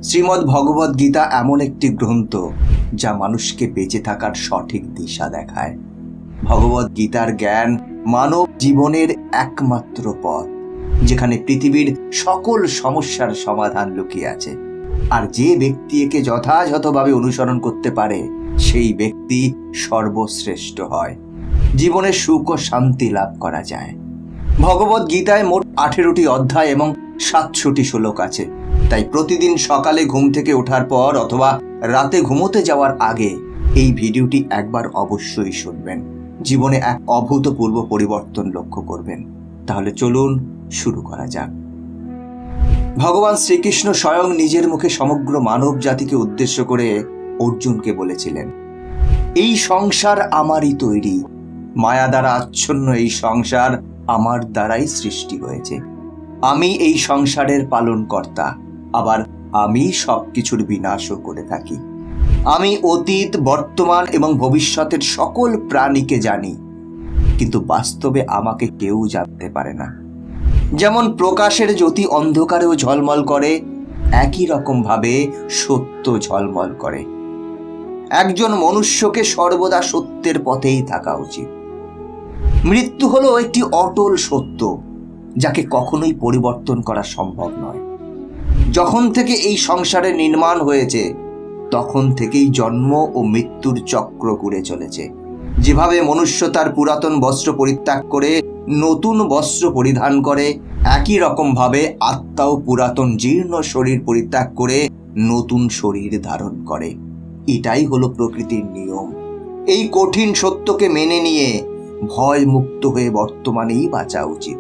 শ্রীমদ্ ভগবদ গীতা এমন একটি গ্রন্থ যা মানুষকে বেঁচে থাকার সঠিক দিশা দেখায়। ভগবদ গীতার জ্ঞান মানব জীবনের একমাত্র পথ, যেখানে পৃথিবীর সকল সমস্যার সমাধান লুকিয়ে আছে। আর যে ব্যক্তি একে যথাযথভাবে অনুসরণ করতে পারে, সেই ব্যক্তি সর্বশ্রেষ্ঠ হয়। জীবনে সুখ ও শান্তি লাভ করা যায়। ভগবদ গীতায় মোট 18টি অধ্যায় এবং 700টি শ্লোক আছে। তাই প্রতিদিন সকালে ঘুম থেকে ওঠার পর অথবা রাতে ঘুমোতে যাওয়ার আগে এই ভিডিওটি একবার অবশ্যই শুনবেন। জীবনে এক অভূতপূর্ব পরিবর্তন লক্ষ্য করবেন। তাহলে চলুন শুরু করা যাক। ভগবান শ্রীকৃষ্ণ স্বয়ং নিজের মুখে সমগ্র মানব জাতিকে উদ্দেশ্য করে অর্জুনকে বলেছিলেন, এই সংসার আমারই তৈরি, মায়া দ্বারা আচ্ছন্ন এই সংসার আমার দ্বারাই সৃষ্টি হয়েছে। আমি এই সংসারের পালনকর্তা, আবার আমি সবকিছুর বিনাশও করে থাকি। আমি অতীত, বর্তমান এবং ভবিষ্যতের সকল প্রাণীকে জানি, কিন্তু বাস্তবে আমাকে কেউ জানতে পারে না। যেমন প্রকাশের জ্যোতি অন্ধকারেও ঝলমল করে, একই রকম ভাবে সত্য ঝলমল করে। একজন মনুষ্যকে সর্বদা সত্যের পথেই থাকা উচিত। মৃত্যু হলো একটি অটল সত্য, যাকে কখনোই পরিবর্তন করা সম্ভব নয়। যখন থেকে এই সংসারের নির্মাণ হয়েছে, তখন থেকেই জন্ম ও মৃত্যুর চক্র ঘুরে চলেছে। যেভাবে মনুষ্য তার পুরাতন বস্ত্র পরিত্যাগ করে নতুন বস্ত্র পরিধান করে, একই রকম ভাবে আত্মাও পুরাতন জীর্ণ শরীর পরিত্যাগ করে নতুন শরীর ধারণ করে। এটাই হলো প্রকৃতির নিয়ম। এই কঠিন সত্যকে মেনে নিয়ে ভয় মুক্ত হয়ে বর্তমানেই বাঁচা উচিত।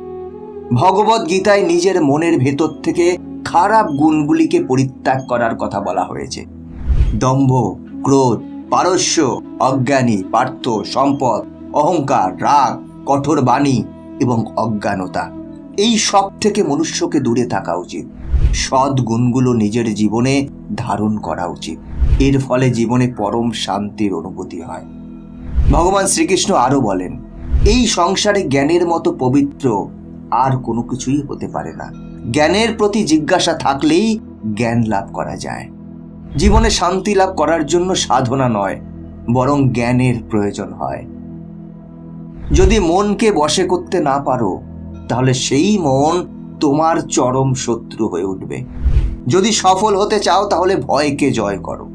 ভগবদ গীতায় নিজের মনের ভেতর থেকে খারাপ গুণগুলিকে পরিত্যাগ করার কথা বলা হয়েছে। দম্ভ, ক্রোধ, পারস্য, অজ্ঞানী, পার্থ, সম্পদ, অহংকার, রাগ, কঠোর বাণী এবং অজ্ঞানতা, এই সব থেকে মনুষ্যকে দূরে থাকা উচিত। সৎ গুণগুলো নিজের জীবনে ধারণ করা উচিত। এর ফলে জীবনে পরম শান্তির অনুভূতি হয়। ভগবান শ্রীকৃষ্ণ আরো বলেন, এই সংসারে জ্ঞানের মতো পবিত্র আর কোনো কিছুই হতে পারে না। জ্ঞানের প্রতি জিজ্ঞাসা থাকলেই জ্ঞান লাভ করা যায়। জীবনে শান্তি লাভ করার জন্য সাধনা নয়, বরং জ্ঞানের প্রয়োজন হয়। যদি মনকে বশে করতে না পারো, তাহলে সেই মন তোমার চরম শত্রু হয়ে উঠবে। যদি সফল হতে চাও, তাহলে ভয়কে জয় করো।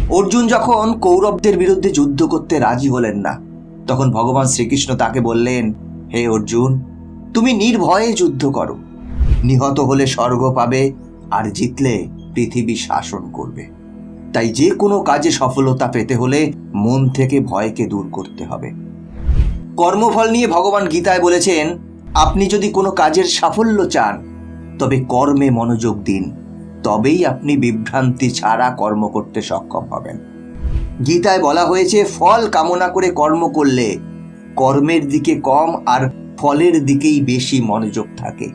অর্জুন যখন কৌরবদের বিরুদ্ধে যুদ্ধ করতে রাজি হলেন না, তখন ভগবান শ্রীকৃষ্ণ তাকে বললেন, হে অর্জুন, তুমি নির্ভয়ে যুদ্ধ করো। নিহত হলে স্বর্গ পাবে, আর জিতলে পৃথিবী শাসন করবে। তাই যে কোনো কাজে সফলতা পেতে হলে মন থেকে ভয়কে দূর করতে হবে। কর্মফল নিয়ে ভগবান গীতায় বলেছেন, আপনি যদি কোনো কাজের সাফল্য চান, তবে কর্মে মনোযোগ দিন, তবেই আপনি বিভ্রান্তি ছাড়া কর্ম করতে সক্ষম হবেন। গীতায় বলা হয়েছে, ফল কামনা করে কর্ম করলে কর্মের দিকে কম আর ফলের দিকেই বেশি মনোযোগ থাকে।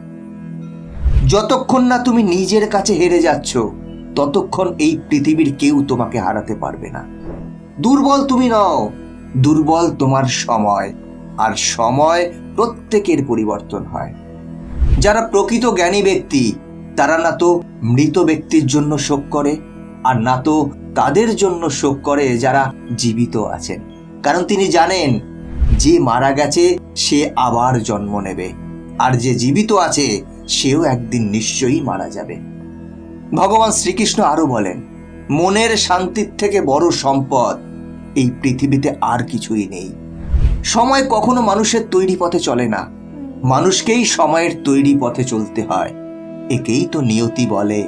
যতক্ষণ না তুমি নিজের কাছে হেরে যাচ্ছ, ততক্ষণ এই পৃথিবীর কেউ তোমাকে হারাতে পারবে না। দুর্বল তুমি নও, দুর্বল তোমার সময়, আর সময় প্রত্যেকের পরিবর্তন হয়। যারা প্রকৃত জ্ঞানী ব্যক্তি, তারা না তো মৃত ব্যক্তির জন্য শোক করে, আর না তো তাদের জন্য শোক করে যারা জীবিত আছেন। কারণ তিনি জানেন, যে মারা গেছে সে আবার জন্ম নেবে, আর যে জীবিত আছে সেও একদিন নিশ্চয়ই মারা যাবে। ভগবান শ্রীকৃষ্ণ আরো বলেন, মনের শান্তির থেকে বড় সম্পদ এই পৃথিবীতে আর কিছুই নেই। সময় কখনো মানুষের তৈরি পথে চলে না, মানুষকেই সময়ের তৈরি পথে চলতে হয়। একেই তো নিয়তি বলে।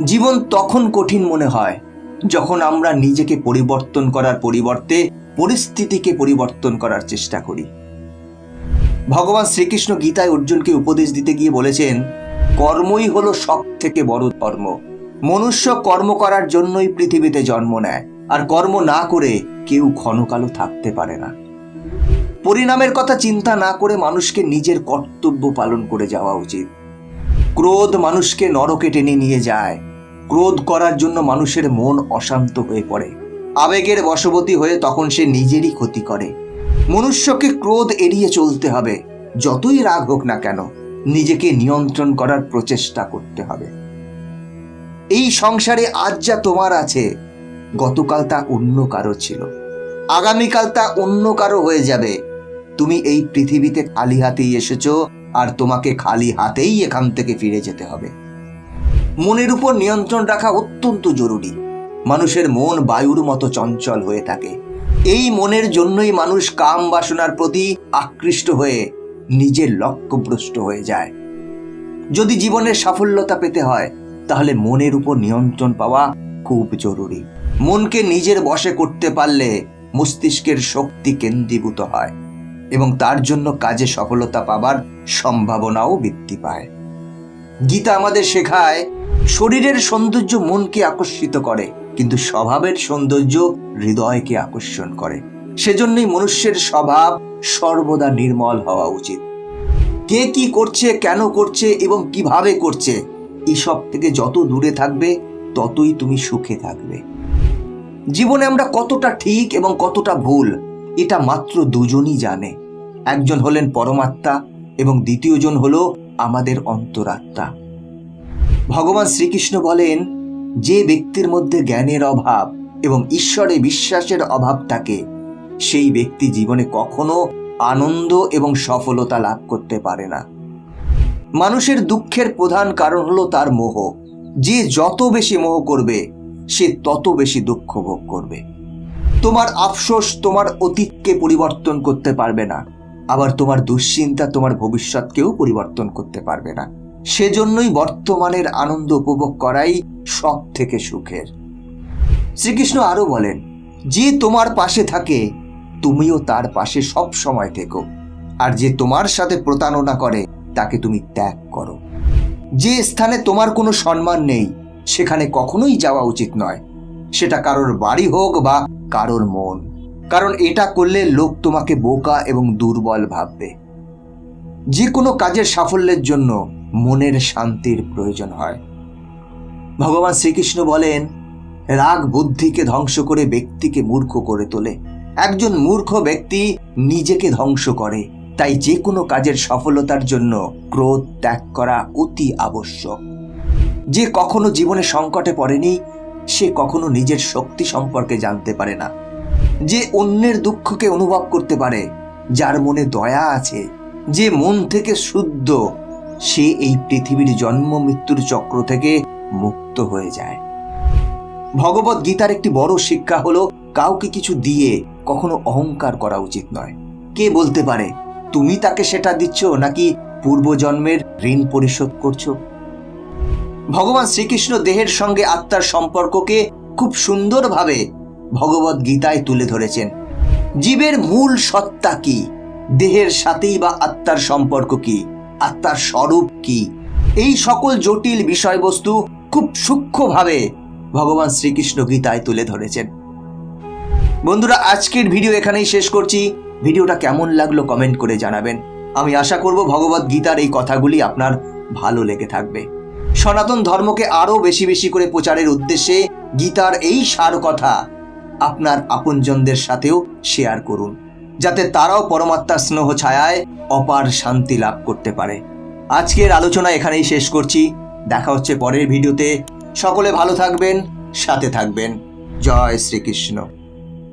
জীবন তখন কঠিন মনে হয় যখন আমরা নিজেকে পরিবর্তন করার পরিবর্তে পরিস্থিতিকে পরিবর্তন করার চেষ্টা করি। ভগবান শ্রীকৃষ্ণ গীতায় অর্জুনকে উপদেশ দিতে গিয়ে বলেছেন, কর্মই হলো সব থেকে বড় ধর্ম। মনুষ্য কর্ম করার জন্যই পৃথিবীতে জন্ম নেয়, আর কর্ম না করে কেউ ক্ষণকালও থাকতে পারে না। পরিণামের কথা চিন্তা না করে মানুষকে নিজের কর্তব্য পালন করে যাওয়া উচিত। ক্রোধ মানুষকে নরকে টেনে নিয়ে যায়। ক্রোধ করার জন্য মানুষের মন অশান্ত হয়ে পড়ে। আবেগের বশবর্তী হয়ে তখন সে নিজেরই ক্ষতি করে। মনুষ্যকে ক্রোধ এড়িয়ে চলতে হবে। যতই রাগ হোক না কেন, নিজেকে নিয়ন্ত্রণ করার প্রচেষ্টা করতে হবে। এই সংসারে আজ যা তোমার আছে, গতকাল তা অন্য কারো ছিল, আগামীকাল তা অন্য কারো হয়ে যাবে। তুমি এই পৃথিবীতে খালি হাতেই এসেছো, আর তোমাকে খালি হাতেই এখান থেকে ফিরে যেতে হবে। মনের উপর নিয়ন্ত্রণ রাখা অত্যন্ত জরুরি। মানুষের মন বায়ুর মতো চঞ্চল হয়ে থাকে। এই মনের জন্যই মানুষ কাম বাসনার প্রতি আকৃষ্ট হয়ে নিজের লক্ষ্যভ্রষ্ট হয়ে যায়। যদি জীবনের সাফল্যতা পেতে হয়, তাহলে মনের উপর নিয়ন্ত্রণ পাওয়া খুব জরুরি। মনকে নিজের বশে করতে পারলে মস্তিষ্কের শক্তি কেন্দ্রীভূত হয় এবং তার জন্য কাজে সফলতা পাবার সম্ভাবনাও বৃদ্ধি পায়। গীতা আমাদের শেখায়, শরীরের সৌন্দর্য মনকে আকর্ষিত করে, কিন্তু স্বভাবের সৌন্দর্য হৃদয়কে আকর্ষণ করে। সেজন্যই মনুষ্যের স্বভাব সর্বদা নির্মল হওয়া উচিত। কে কি করছে, কেন করছে এবং কিভাবে করছে, এসব থেকে যত দূরে থাকবে, ততই তুমি সুখে থাকবে। জীবনে আমরা কতটা ঠিক এবং কতটা ভুল, এটা মাত্র দুজনই জানে। একজন হলেন পরমাত্মা এবং দ্বিতীয়জন হলো আমাদের অন্তরাত্মা। ভগবান শ্রীকৃষ্ণ বলেন, যে ব্যক্তির মধ্যে জ্ঞানের অভাব এবং ঈশ্বরে বিশ্বাসের অভাব থাকে, সেই ব্যক্তি জীবনে কখনো আনন্দ এবং সফলতা লাভ করতে পারে না। মানুষের দুঃখের প্রধান কারণ হলো তার মোহ। যে যত বেশি মোহ করবে, সে তত বেশি দুঃখ ভোগ করবে। তোমার আফসোস তোমার অতীতকে পরিবর্তন করতে পারবে না, আবার তোমার দুশ্চিন্তা তোমার ভবিষ্যৎকেও পরিবর্তন করতে পারবে না। সেজন্যই বর্তমানের আনন্দ উপভোগ করাই সব থেকে সুখের। শ্রীকৃষ্ণ আরো বলেন, যে তোমার পাশে থাকে, তুমিও তার পাশে সব সময় থেকো, আর যে তোমার সাথে প্রতারণা করে, তাকে তুমি ত্যাগ করো। যে স্থানে তোমার কোনো সম্মান নেই, সেখানে কখনোই যাওয়া উচিত নয়। সেটা কারোর বাড়ি হোক বা কারোর মন, কারণ এটা করলে লোক তোমাকে বোকা এবং দুর্বল ভাববে। যে কোনো কাজের সাফল্যের জন্য মনের শান্তির প্রয়োজন হয়। ভগবান শ্রীকৃষ্ণ বলেন, রাগ বুদ্ধিকে ধ্বংস করে ব্যক্তিকে মূর্খ করে তোলে। একজন মূর্খ ব্যক্তি নিজেকে ধ্বংস করে। তাই যে কোনো কাজের সফলতার জন্য ক্রোধ ত্যাগ করা অতি আবশ্যক। যে কখনো জীবনে সংকটে পড়েনি, সে কখনো নিজের শক্তি সম্পর্কে জানতে পারে না। যে অন্যের দুঃখকে অনুভব করতে পারে, যার মনে দয়া আছে, যে মন থেকে শুদ্ধ, সে এই পৃথিবীর জন্ম মৃত্যুর চক্র থেকে মুক্ত হয়ে যায়। ভগবত গীতার একটি বড় শিক্ষা হলো, কাউকে কিছু দিয়ে কখনো অহংকার করা উচিত নয়। কে বলতে পারে তুমি তাকে সেটা দিচ্ছ নাকি পূর্বজন্মের ঋণ পরিশোধ করছো? ভগবান শ্রীকৃষ্ণ দেহের সঙ্গে আত্মার সম্পর্ককে খুব সুন্দরভাবে ভগবত গীতায় তুলে ধরেছেন। জীবের মূল সত্তা কি, দেহের সাথেই বা আত্মার সম্পর্ক কি, আত্মার স্বরূপ কি, এই সকল জটিল বিষয়বস্তু খুব সূক্ষ্মভাবে ভগবান শ্রীকৃষ্ণ গীতায় তুলে ধরেছেন। বন্ধুরা, আজকের ভিডিও এখানেই শেষ করছি। ভিডিওটা কেমন লাগলো কমেন্ট করে জানাবেন। আমি আশা করব ভগবত গীতার এই কথাগুলি আপনার ভালো লেগে থাকবে। সনাতন ধর্মকে আরো বেশি বেশি করে প্রচারের উদ্দেশ্যে গীতার এই সার কথা আপনার আপনজনদের সাথেও শেয়ার করুন, যাতে তারাও পরমাত্মার স্নেহ ছায়ায় অপার শান্তি লাভ করতে পারে। আজকের আলোচনা এখানেই শেষ করছি। দেখা হচ্ছে পরের ভিডিওতে। সকলে ভালো থাকবেন, সাথে থাকবেন। জয় শ্রীকৃষ্ণ।